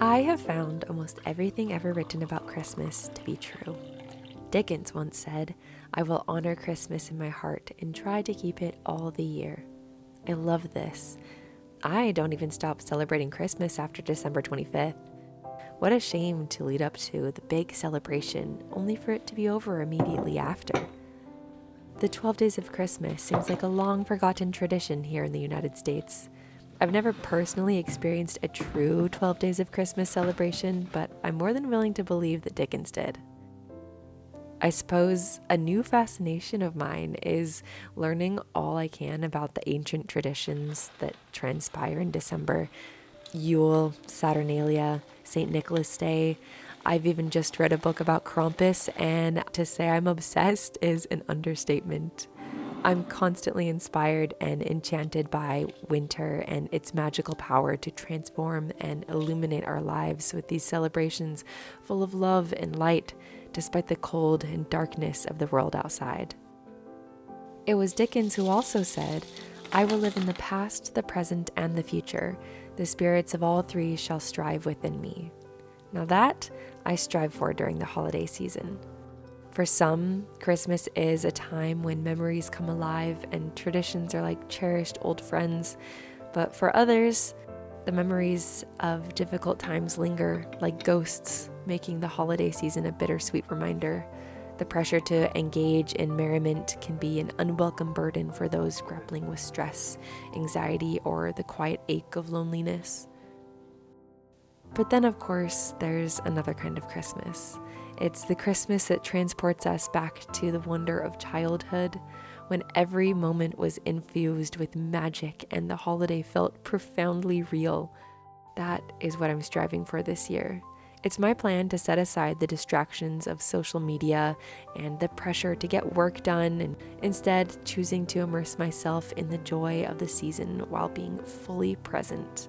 I have found almost everything ever written about Christmas to be true. Dickens once said, "I will honor Christmas in my heart and try to keep it all the year." I love this. I don't even stop celebrating Christmas after December 25th. What a shame to lead up to the big celebration only for it to be over immediately after. The 12 Days of Christmas seems like a long forgotten tradition here in the United States. I've never personally experienced a true 12 Days of Christmas celebration, but I'm more than willing to believe that Dickens did. I suppose a new fascination of mine is learning all I can about the ancient traditions that transpire in December. Yule, Saturnalia, St. Nicholas Day. I've even just read a book about Krampus, and to say I'm obsessed is an understatement. I'm constantly inspired and enchanted by winter and its magical power to transform and illuminate our lives with these celebrations full of love and light, despite the cold and darkness of the world outside. It was Dickens who also said, "I will live in the past, the present, and the future. The spirits of all three shall strive within me." Now that I strive for during the holiday season. For some, Christmas is a time when memories come alive and traditions are like cherished old friends. But for others, the memories of difficult times linger like ghosts, making the holiday season a bittersweet reminder. The pressure to engage in merriment can be an unwelcome burden for those grappling with stress, anxiety, or the quiet ache of loneliness. But then, of course, there's another kind of Christmas. It's the Christmas that transports us back to the wonder of childhood, when every moment was infused with magic and the holiday felt profoundly real. That is what I'm striving for this year. It's my plan to set aside the distractions of social media and the pressure to get work done, and instead choosing to immerse myself in the joy of the season while being fully present.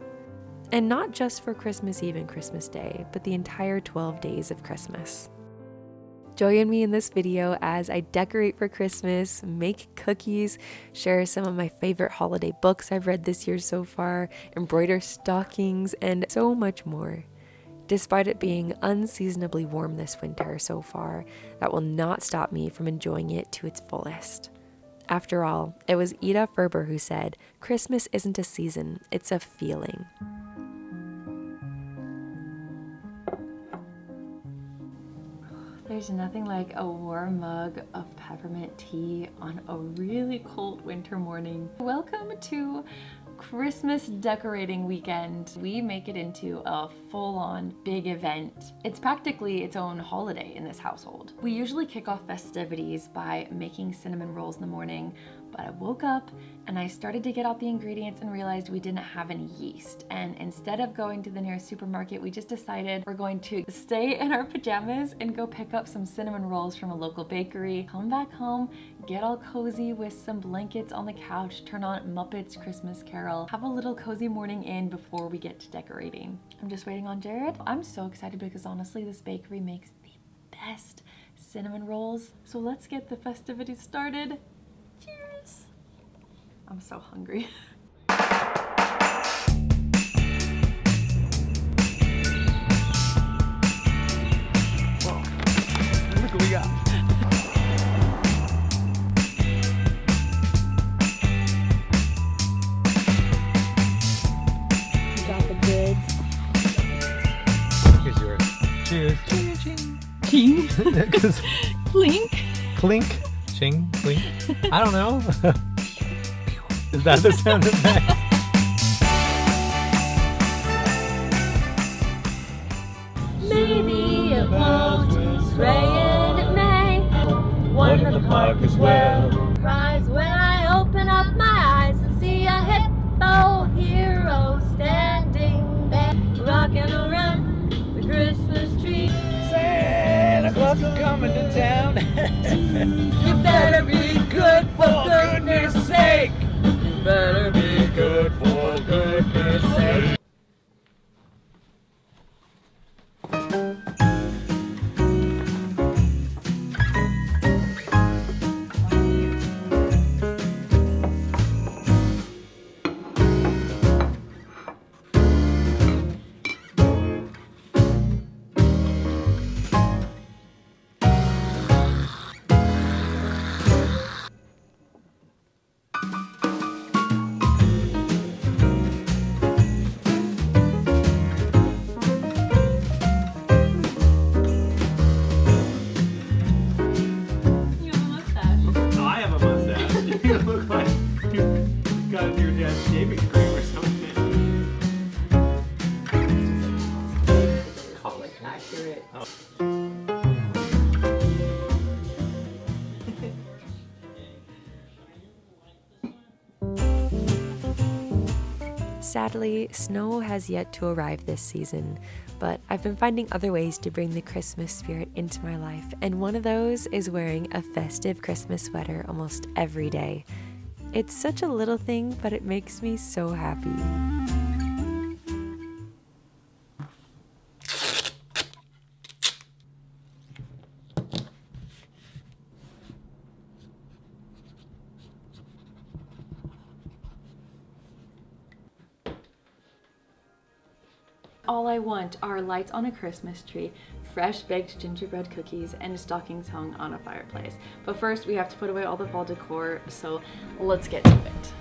And not just for Christmas Eve and Christmas Day, but the entire 12 days of Christmas. Join me in this video as I decorate for Christmas, make cookies, share some of my favorite holiday books I've read this year so far, embroider stockings, and so much more. Despite it being unseasonably warm this winter so far, that will not stop me from enjoying it to its fullest. After all, it was Ida Ferber who said, "Christmas isn't a season, it's a feeling." There's nothing like a warm mug of peppermint tea on a really cold winter morning. Welcome to Christmas decorating weekend. We make it into a full-on big event. It's practically its own holiday in this household. We usually kick off festivities by making cinnamon rolls in the morning, but I woke up and I started to get out the ingredients and realized we didn't have any yeast. And instead of going to the nearest supermarket, we just decided we're going to stay in our pajamas and go pick up some cinnamon rolls from a local bakery, come back home, get all cozy with some blankets on the couch, turn on Muppets Christmas Carol, have a little cozy morning in before we get to decorating. I'm just waiting on Jared. I'm so excited because honestly, this bakery makes the best cinnamon rolls. So let's get the festivities started. Cheers! I'm so hungry. Whoa. Look what we got. We got the goods. Here's yours. Cheers. Cheers. Ching. Clink. Clink. Ching. Clink. I don't know. Is that the sound effect? Maybe it won't rain in May. One in the park as well. Rise when I open up my eyes and see a hippo hero standing there, rocking around the Christmas tree. Santa Claus is coming to town. You better be good for goodness sake. You better be good for goodness sake. Sadly, snow has yet to arrive this season, but I've been finding other ways to bring the Christmas spirit into my life, and one of those is wearing a festive Christmas sweater almost every day. It's such a little thing, but it makes me so happy. All I want are lights on a Christmas tree, fresh baked gingerbread cookies, and stockings hung on a fireplace. But first we have to put away all the fall decor, so let's get to it.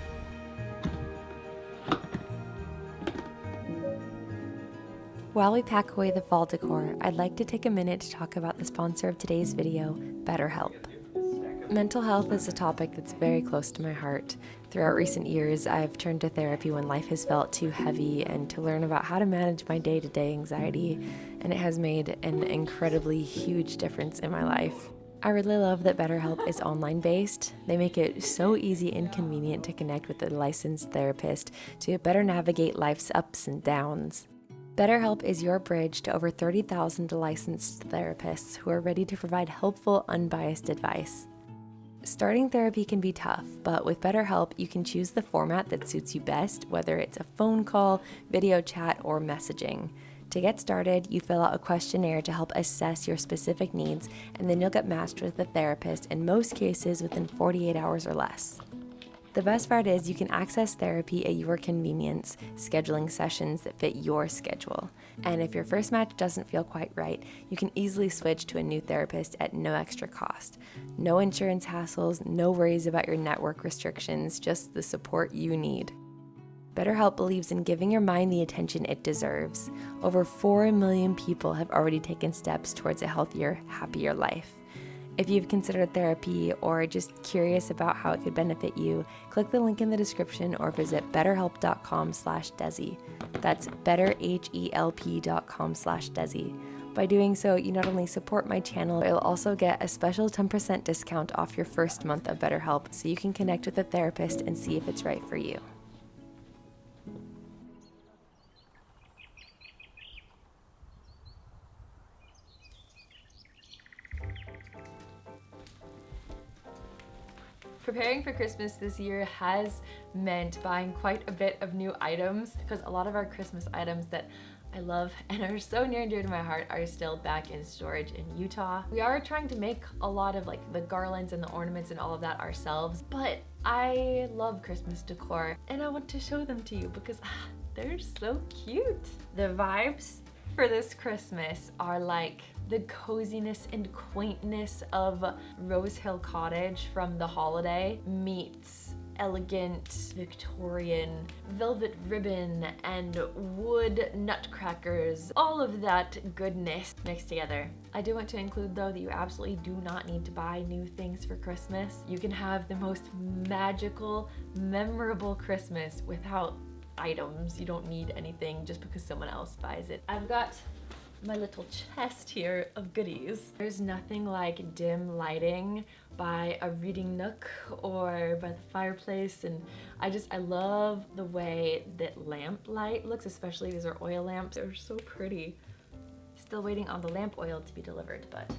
While we pack away the fall decor, I'd like to take a minute to talk about the sponsor of today's video, BetterHelp. Mental health is a topic that's very close to my heart. Throughout recent years, I've turned to therapy when life has felt too heavy and to learn about how to manage my day-to-day anxiety, and it has made an incredibly huge difference in my life. I really love that BetterHelp is online-based. They make it so easy and convenient to connect with a licensed therapist to better navigate life's ups and downs. BetterHelp is your bridge to over 30,000 licensed therapists who are ready to provide helpful, unbiased advice. Starting therapy can be tough, but with BetterHelp, you can choose the format that suits you best, whether it's a phone call, video chat, or messaging. To get started, you fill out a questionnaire to help assess your specific needs, and then you'll get matched with a therapist in most cases within 48 hours or less. The best part is you can access therapy at your convenience, scheduling sessions that fit your schedule. And if your first match doesn't feel quite right, you can easily switch to a new therapist at no extra cost. No insurance hassles, no worries about your network restrictions, just the support you need. BetterHelp believes in giving your mind the attention it deserves. Over 4 million people have already taken steps towards a healthier, happier life. If you've considered therapy or just curious about how it could benefit you, click the link in the description or visit betterhelp.com/Desi. That's betterhelp.com/Desi. By doing so, you not only support my channel, but you'll also get a special 10% discount off your first month of BetterHelp so you can connect with a therapist and see if it's right for you. Preparing for Christmas this year has meant buying quite a bit of new items because a lot of our Christmas items that I love and are so near and dear to my heart are still back in storage in Utah. We are trying to make a lot of like the garlands and the ornaments and all of that ourselves, but I love Christmas decor and I want to show them to you because they're so cute. The vibes for this Christmas are like the coziness and quaintness of Rose Hill Cottage from The Holiday meets elegant Victorian velvet ribbon and wood nutcrackers, all of that goodness mixed together. I do want to include though that you absolutely do not need to buy new things for Christmas. You can have the most magical, memorable Christmas without items. You don't need anything just because someone else buys it. I've got my little chest here of goodies. There's nothing like dim lighting by a reading nook or by the fireplace, and I love the way that lamp light looks, especially these are oil lamps. They're so pretty. Still waiting on the lamp oil to be delivered, but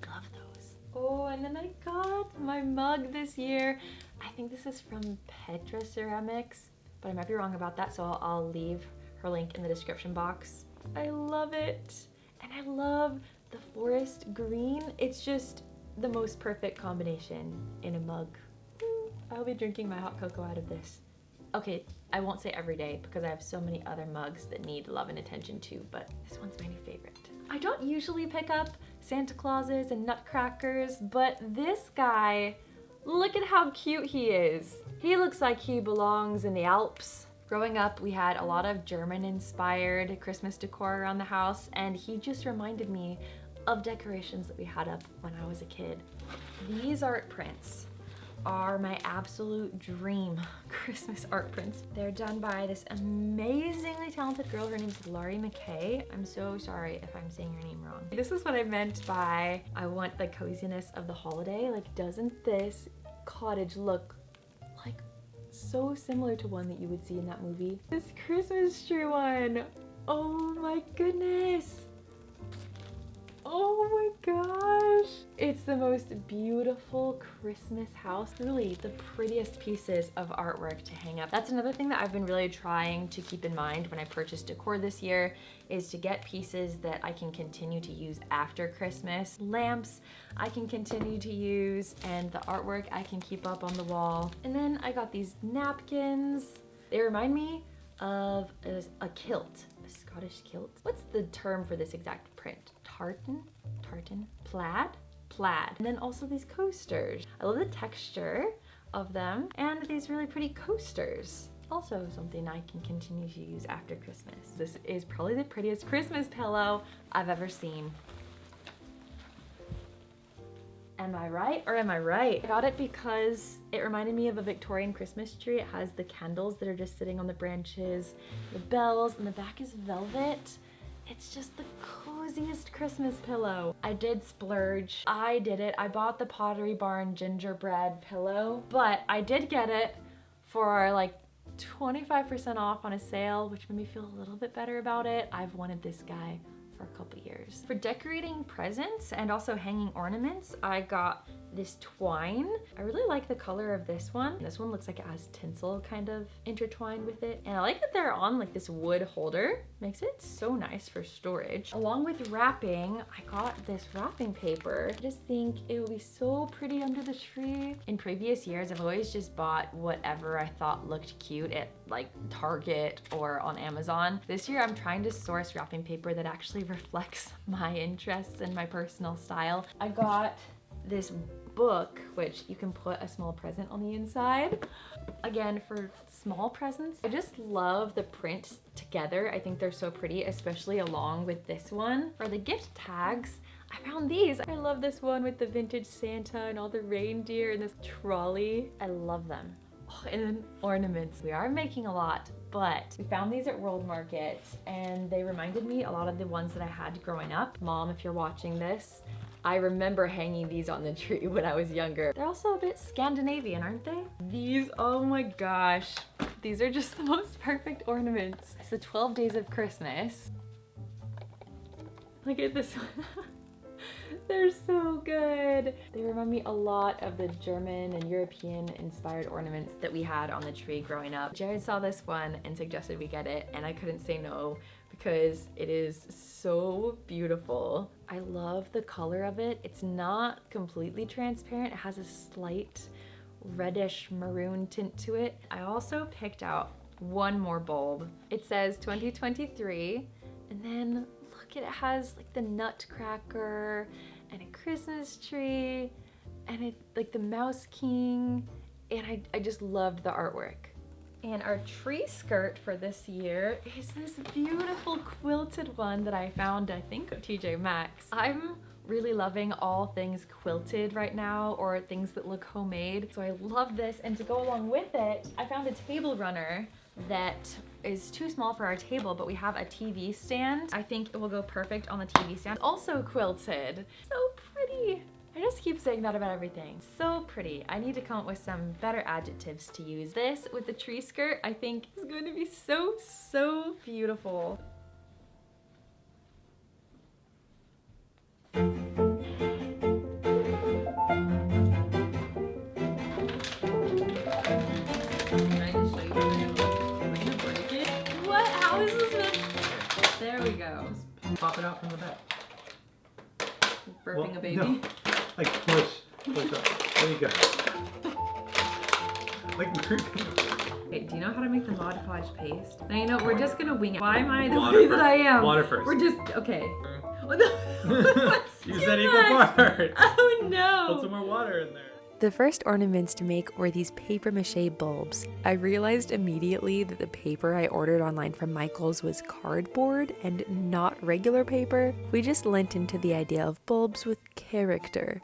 love those. Oh, and then I got my mug this year. I think this is from Petra Ceramics, but I might be wrong about that, so I'll leave her link in the description box. I love it. And I love the forest green. It's just the most perfect combination in a mug. I'll be drinking my hot cocoa out of this. Okay, I won't say every day because I have so many other mugs that need love and attention too, but this one's my new favorite. I don't usually pick up Santa Clauses and nutcrackers, but this guy, look at how cute he is. He looks like he belongs in the Alps. Growing up, we had a lot of German-inspired Christmas decor around the house, and he just reminded me of decorations that we had up when I was a kid. These art prints are my absolute dream Christmas art prints. They're done by this amazingly talented girl. Her name's Laurie McKay. I'm so sorry if I'm saying your name wrong. This is what I meant by I want the coziness of The Holiday. Like, doesn't this cottage look like so similar to one that you would see in that movie. This Christmas tree one. Oh my goodness. Oh my gosh. It's the most beautiful Christmas house. Really the prettiest pieces of artwork to hang up. That's another thing that I've been really trying to keep in mind when I purchase decor this year, is to get pieces that I can continue to use after Christmas. Lamps I can continue to use, and the artwork I can keep up on the wall. And then I got these napkins. They remind me of a kilt, a Scottish kilt. What's the term for this exact print? Tartan? Plaid? Plaid. And then also these coasters. I love the texture of them, and these really pretty coasters. Also something I can continue to use after Christmas. This is probably the prettiest Christmas pillow I've ever seen. Am I right or am I right? I got it because it reminded me of a Victorian Christmas tree. It has the candles that are just sitting on the branches, the bells, and the back is velvet. It's just the coziest Christmas pillow. I did splurge. I did it. I bought the Pottery Barn gingerbread pillow, but I did get it for like 25% off on a sale, which made me feel a little bit better about it. I've wanted this guy for a couple years. For decorating presents and also hanging ornaments, I got this twine. I really like the color of this one. This one looks like it has tinsel kind of intertwined with it. And I like that they're on like this wood holder. Makes it so nice for storage. Along with wrapping, I got this wrapping paper. I just think it would be so pretty under the tree. In previous years, I've always just bought whatever I thought looked cute at like Target or on Amazon. This year, I'm trying to source wrapping paper that actually reflects my interests and my personal style. I got this book, which you can put a small present on the inside. Again, for small presents, I just love the prints together. I think they're so pretty, especially along with this one. For the gift tags, I found these. I love this one with the vintage Santa and all the reindeer and this trolley. I love them. Oh, and then ornaments. We are making a lot, but we found these at World Market and they reminded me a lot of the ones that I had growing up. Mom, if you're watching this, I remember hanging these on the tree when I was younger. They're also a bit Scandinavian, aren't they? These, oh my gosh. These are just the most perfect ornaments. It's the 12 days of Christmas. Look at this one. They're so good. They remind me a lot of the German and European inspired ornaments that we had on the tree growing up. Jared saw this one and suggested we get it, and I couldn't say no because it is so beautiful. I love the color of it. It's not completely transparent. It has a slight reddish maroon tint to it. I also picked out one more bulb. It says 2023, and then look, it has like the nutcracker and a Christmas tree and it like the Mouse King, and I just loved the artwork. And our tree skirt for this year is this beautiful quilted one that I found, I think, at TJ Maxx. I'm really loving all things quilted right now, or things that look homemade. So I love this, and to go along with it, I found a table runner that is too small for our table, but we have a TV stand. I think it will go perfect on the TV stand. Also quilted. So pretty. I just keep saying that about everything. So pretty. I need to come up with some better adjectives to use. This with the tree skirt, I think is going to be so, so beautiful. There we go. Pop it out from the back. Burping a baby. No. Like push up. There you go. Like Wait, do you know how to make the Mod Podge paste? Now you know, we're just gonna wing it. Why am I the way that I am? Water first. We're just, okay. You said equal parts. Oh no. Put some more water in there. The first ornaments to make were these paper mache bulbs. I realized immediately that the paper I ordered online from Michael's was cardboard and not regular paper. We just lent into the idea of bulbs with character.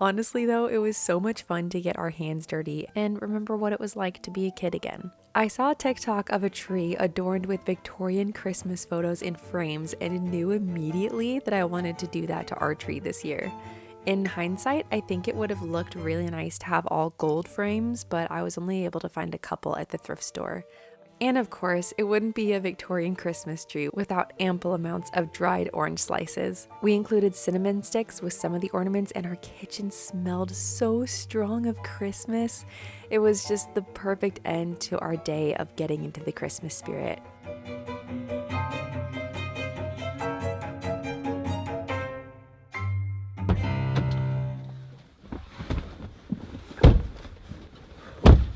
Honestly though, it was so much fun to get our hands dirty and remember what it was like to be a kid again. I saw a TikTok of a tree adorned with Victorian Christmas photos in frames and knew immediately that I wanted to do that to our tree this year. In hindsight, I think it would have looked really nice to have all gold frames, but I was only able to find a couple at the thrift store. And of course, it wouldn't be a Victorian Christmas tree without ample amounts of dried orange slices. We included cinnamon sticks with some of the ornaments, and our kitchen smelled so strong of Christmas. It was just the perfect end to our day of getting into the Christmas spirit.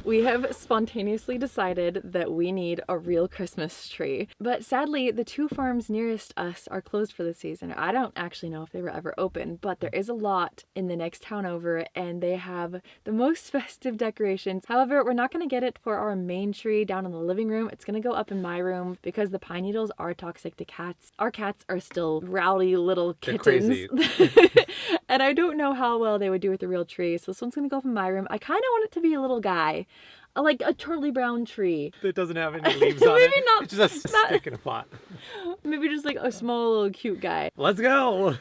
We have spontaneously decided that we need a real Christmas tree. But sadly, the two farms nearest us are closed for the season. I don't actually know if they were ever open, but there is a lot in the next town over, and they have the most festive decorations. However, we're not going to get it for our main tree down in the living room. It's going to go up in my room because the pine needles are toxic to cats. Our cats are still rowdy little kittens. And I don't know how well they would do with the real tree. So this one's going to go up in my room. I kind of want it to be a little guy. Like a Charlie Brown tree. That doesn't have any leaves on it. Not, it's just a stick in a pot. Maybe just like a small little cute guy. Let's go!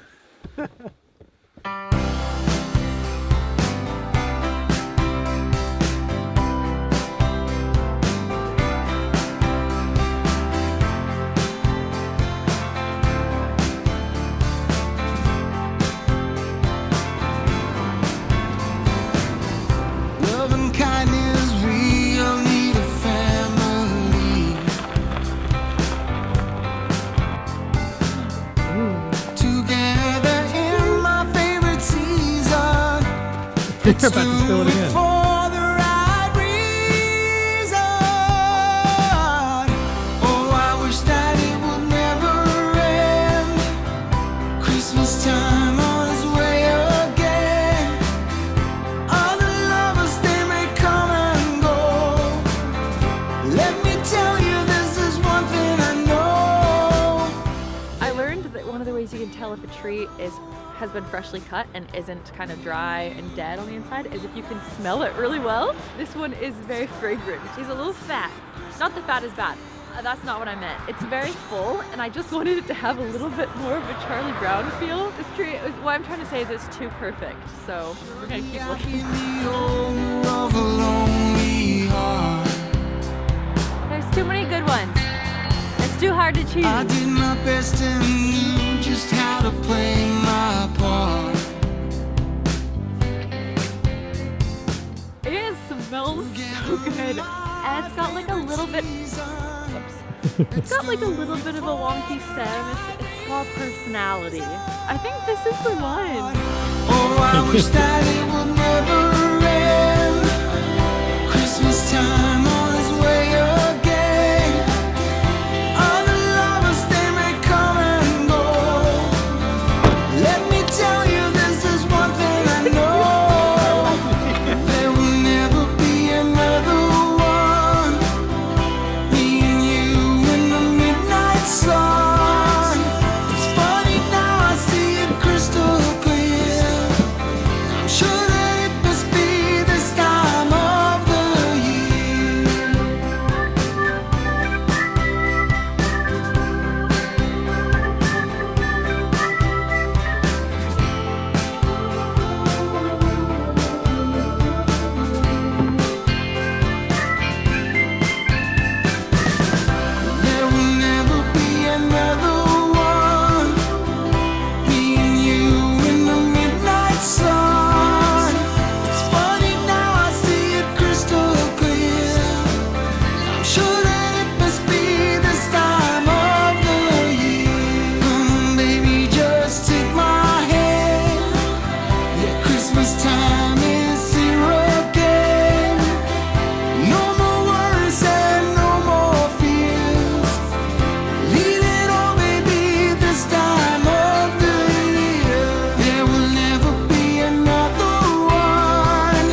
You're about to spill it again. You can tell if a tree has been freshly cut and isn't kind of dry and dead on the inside is if you can smell it really well. This one is very fragrant. She's a little fat. Not the fat is bad. That's not what I meant. It's very full, and I just wanted it to have a little bit more of a Charlie Brown feel. This tree, what I'm trying to say is it's too perfect, so we're gonna keep looking. There's too many good ones. It's too hard to choose. I did my best and knew just how to play my part. It smells so good. And it's got like a little bit, it's got like a little bit of a wonky stem. It's called personality. I think this is the one. Oh, I wish that it would never end. Christmas time on its way again. All the lovers, they may come and go. Let me tell you, this is one thing I know. There will never be another one. Me and you in the midnight sun. It's funny now, I see it crystal clear. I'm sure that it must be this time of the year. There will never be another one. Me and you in the midnight sun. It's funny now, I see it crystal clear. I'm sure that it must be this time of the year. Come on, baby, just take my hand. Yeah, Christmas time is here again. No more worries and no more fears. Leave it all, baby, this time of the year. There will never be another one.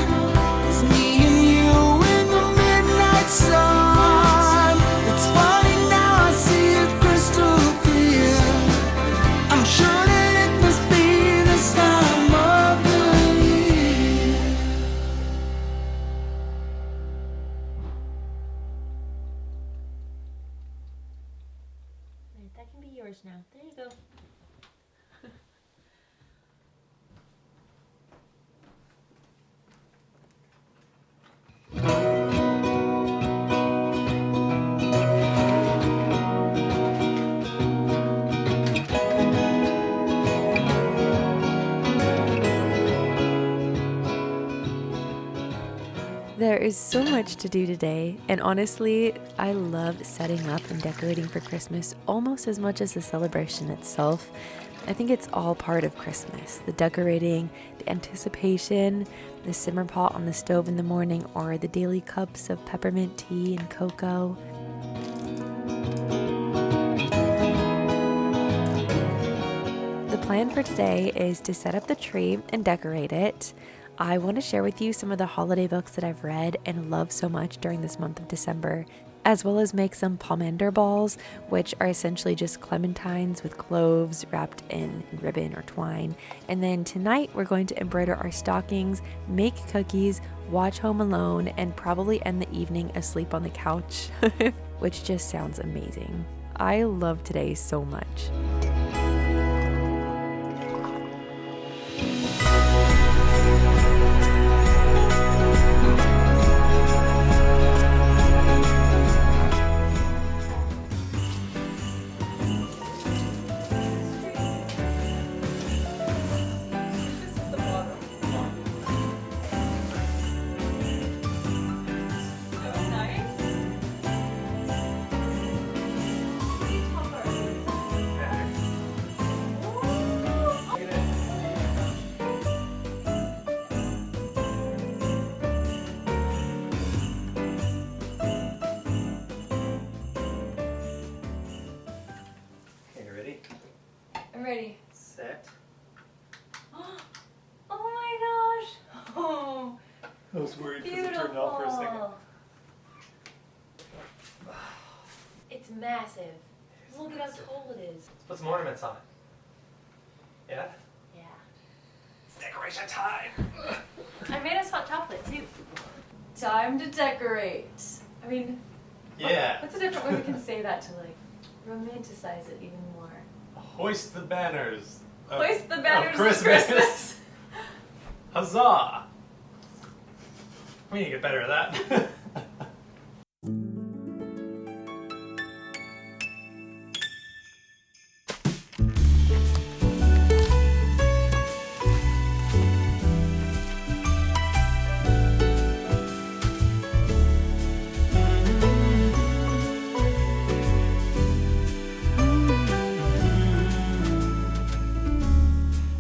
It's me and you in the midnight sun. It's funny now, I see it crystal clear. I'm sure that it must be this time of the year. That can be yours now. There you go. There is so much to do today, and honestly, I love setting up and decorating for Christmas almost as much as the celebration itself. I think it's all part of Christmas. The decorating, the anticipation, the simmer pot on the stove in the morning, or the daily cups of peppermint tea and cocoa. The plan for today is to set up the tree and decorate it. I want to share with you some of the holiday books that I've read and love so much during this month of December, as well as make some pomander balls, which are essentially just clementines with cloves wrapped in ribbon or twine. And then tonight we're going to embroider our stockings, make cookies, watch Home Alone, and probably end the evening asleep on the couch, which just sounds amazing. I love today so much. I'm ready. Set. Oh my gosh! Oh, I was worried because beautiful. it turned off for a second. It's massive. Look at how tall it is. Let's put some ornaments on it. Yeah? Yeah. It's decoration time! I made us hot chocolate too. Time to decorate. I mean, Yeah. what's a different way we can say that to like romanticize it even more? Hoist the banners. Hoist the banners of of Christmas. Huzzah! We need to get better at that.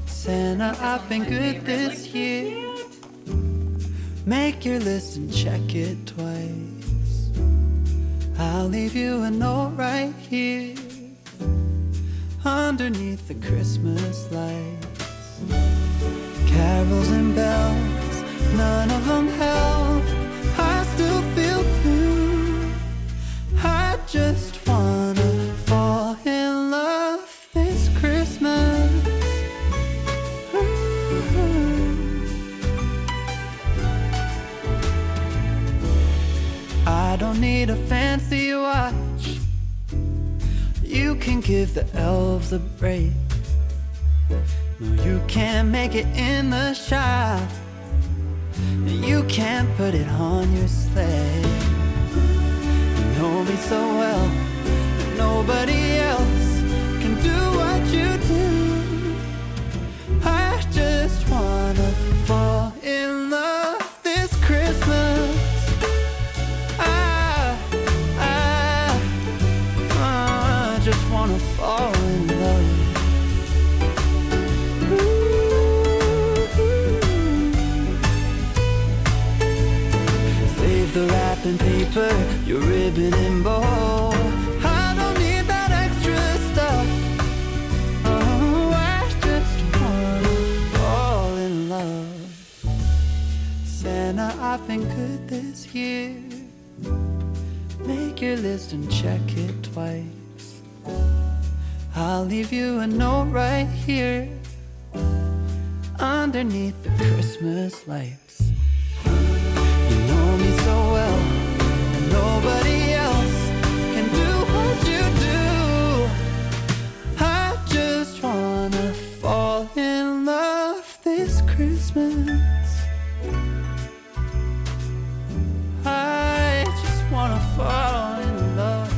Santa, I've been good this year. Make your list and check it twice. I'll leave you a note right here underneath the Christmas lights. Carols and bells, none of them help. I still feel blue. I just wanna fall in love this Christmas. I don't need a fancy watch. You can give the elves a break. No, you can't make it in the shop. You can't put it on your sleigh. You know me so well that nobody else can do what you do. I just wanna fall in love this Christmas. I just wanna fall in love. Save the wrapping paper, your ribbon and bow. I don't need that extra stuff. Oh, I just wanna fall in love. Santa, I've been good this year. Make your list and check it twice. I'll leave you a note right here underneath the Christmas lights. You know me so well, and nobody else can do what you do. I just wanna fall in love this Christmas. I just wanna fall in love.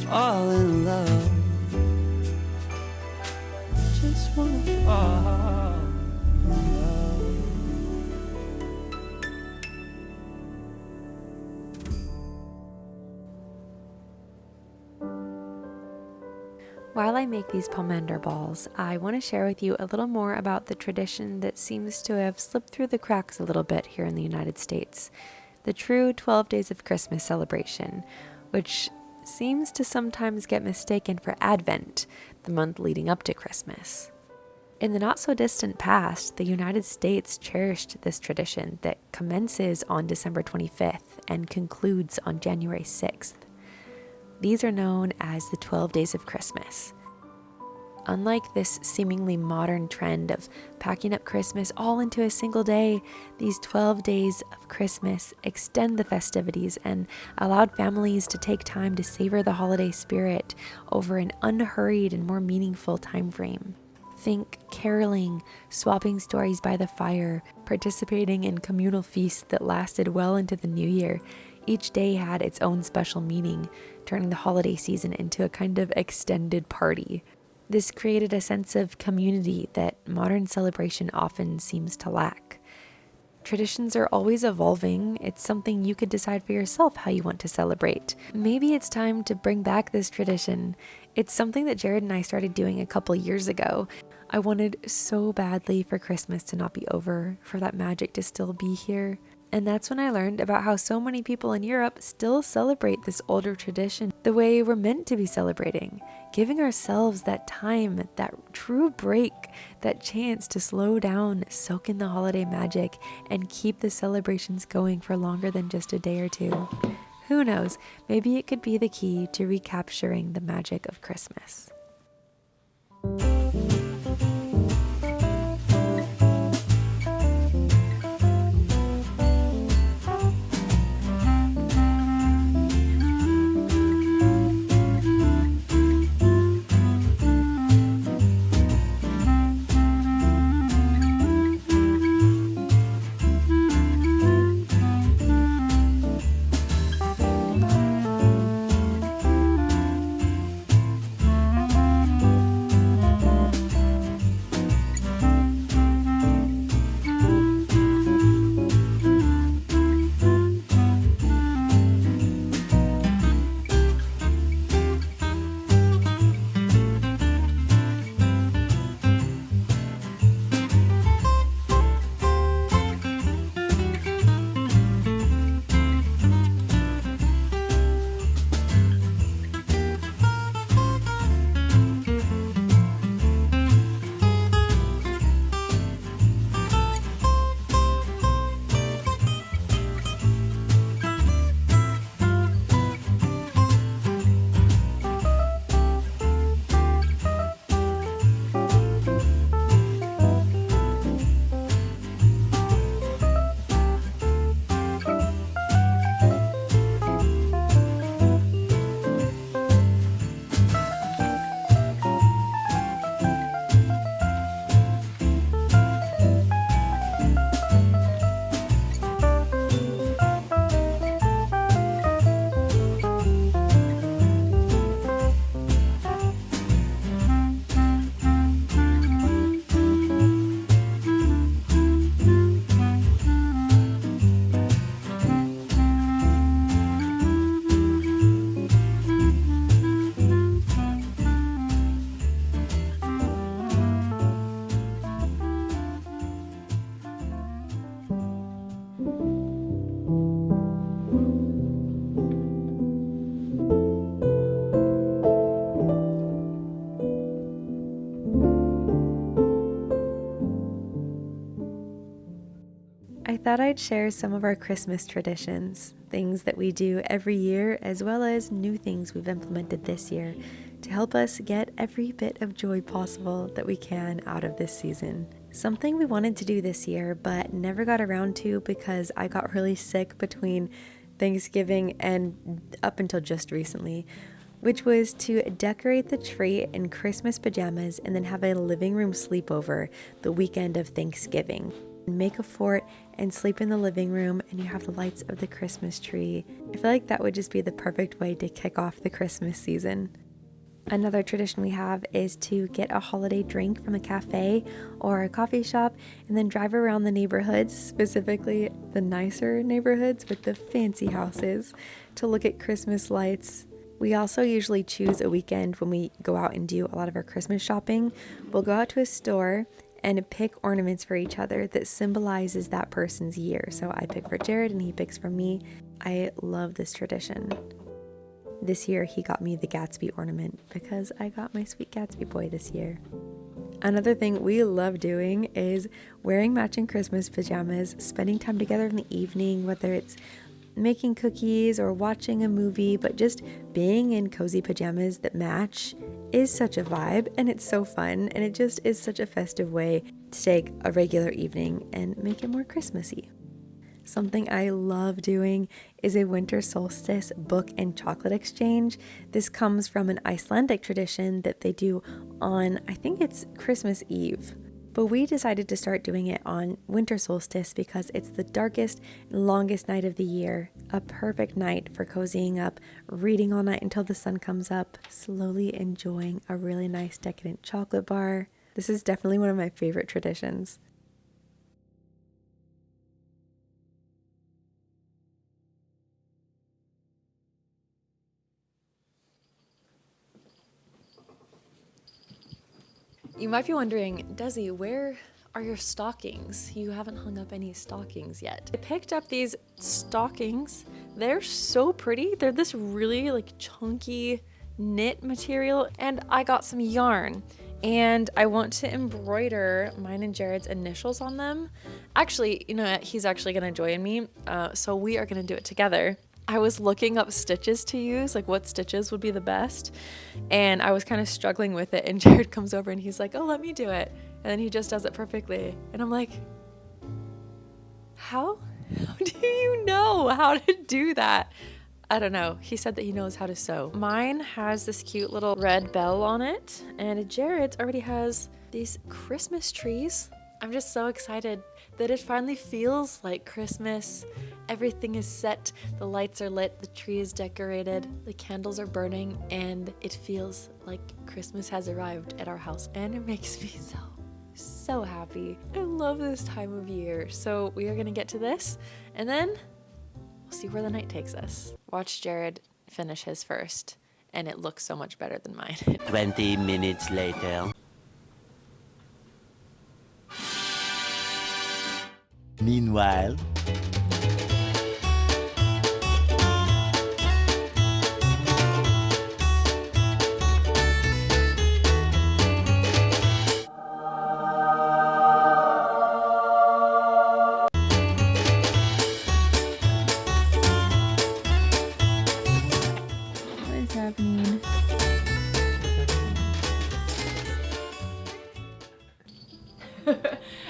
Fall in love. Just wanna fall. While I make these pomander balls, I want to share with you a little more about the tradition that seems to have slipped through the cracks a little bit here in the United States. The true 12 Days of Christmas celebration, which seems to sometimes get mistaken for Advent, the month leading up to Christmas. In the not-so-distant past, the United States cherished this tradition that commences on December 25th and concludes on January 6th. These are known as the 12 Days of Christmas. Unlike this seemingly modern trend of packing up Christmas all into a single day, these 12 days of Christmas extend the festivities and allowed families to take time to savor the holiday spirit over an unhurried and more meaningful time frame. Think caroling, swapping stories by the fire, participating in communal feasts that lasted well into the new year. Each day had its own special meaning, turning the holiday season into a kind of extended party. This created a sense of community that modern celebration often seems to lack. Traditions are always evolving. It's something you could decide for yourself how you want to celebrate. Maybe it's time to bring back this tradition. It's something that Jared and I started doing a couple years ago. I wanted so badly for Christmas to not be over, for that magic to still be here. And that's when I learned about how so many people in Europe still celebrate this older tradition the way we're meant to be celebrating, giving ourselves that time, that true break, that chance to slow down, soak in the holiday magic, and keep the celebrations going for longer than just a day or two. Who knows, maybe it could be the key to recapturing the magic of Christmas. I thought I'd share some of our Christmas traditions, things that we do every year, as well as new things we've implemented this year to help us get every bit of joy possible that we can out of this season. Something we wanted to do this year, but never got around to because I got really sick between Thanksgiving and up until just recently, which was to decorate the tree in Christmas pajamas and then have a living room sleepover the weekend of Thanksgiving. Make a fort and sleep in the living room, and you have the lights of the Christmas tree. I feel like that would just be the perfect way to kick off the Christmas season. Another tradition we have is to get a holiday drink from a cafe or a coffee shop and then drive around the neighborhoods, specifically the nicer neighborhoods with the fancy houses, to look at Christmas lights We also usually choose a weekend when we go out and do a lot of our Christmas shopping. We'll go out to a store and pick ornaments for each other that symbolizes that person's year. So I pick for Jared and he picks for me. I love this tradition. This year he got me the Gatsby ornament because I got my sweet Gatsby boy this year. Another thing we love doing is wearing matching Christmas pajamas, spending time together in the evening, whether it's making cookies or watching a movie, but just being in cozy pajamas that match is such a vibe, and it's so fun, and it just is such a festive way to take a regular evening and make it more Christmassy. Something I love doing is a winter solstice book and chocolate exchange. This comes from an Icelandic tradition that they do on, I think it's Christmas Eve. But we decided to start doing it on winter solstice because it's the darkest and longest night of the year. A perfect night for cozying up, reading all night until the sun comes up, slowly enjoying a really nice decadent chocolate bar. This is definitely one of my favorite traditions. You might be wondering, Desi, where are your stockings? You haven't hung up any stockings yet. I picked up these stockings. They're so pretty. They're this really like chunky knit material, and I got some yarn and I want to embroider mine and Jared's initials on them. Actually, you know, he's actually gonna join me, so we are gonna do it together. I was looking up stitches to use, like what stitches would be the best, and I was kind of struggling with it, and Jared comes over and he's like, oh, let me do it, and then he just does it perfectly, and I'm like, how do you know how to do that? I don't know. He said that he knows how to sew. Mine has this cute little red bell on it, and Jared's already has these Christmas trees. I'm just so excited that it finally feels like Christmas. Everything is set, the lights are lit, the tree is decorated, the candles are burning, and it feels like Christmas has arrived at our house, and it makes me so happy. I love this time of year. So we are gonna get to this, and then we'll see where the night takes us. Watch Jared finish his first, and it looks so much better than mine. 20 minutes later. Meanwhile, What is happening?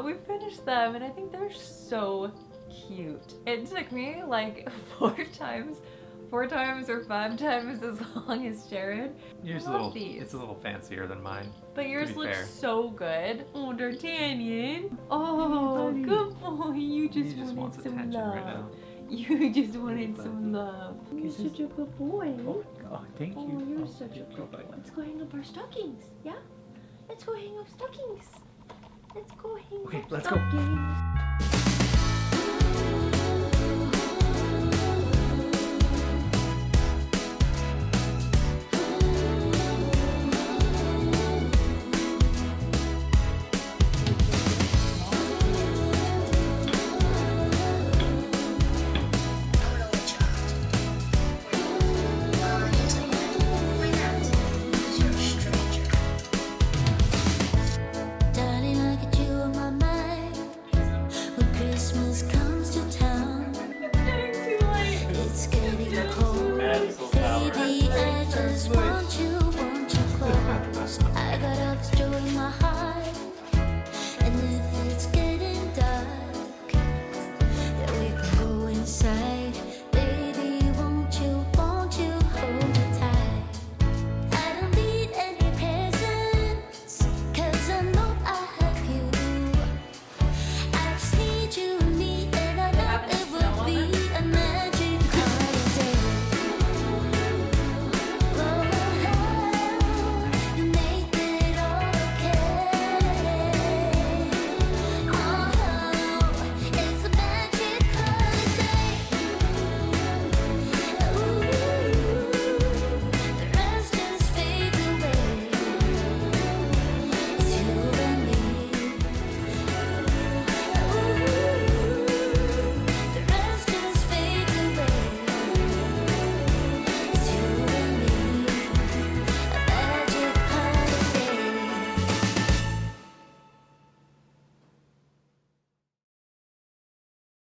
We finished them and I think they're so cute. It took me like four times or 5 times as long as Jared. Yours I love these. it's a little fancier than mine. But yours be looks fair. so good. Oh, D'Artagnan. Oh, good boy. You just He just wanted wants some attention love. right now. You just wanted some love. You're Kisses. such a good boy. Oh, oh thank Oh, you. you're Oh, such a good good boy. boy. Let's go hang up our stockings. Yeah? Let's go hang up stockings. Let's go hang Okay, up let's go. stockings.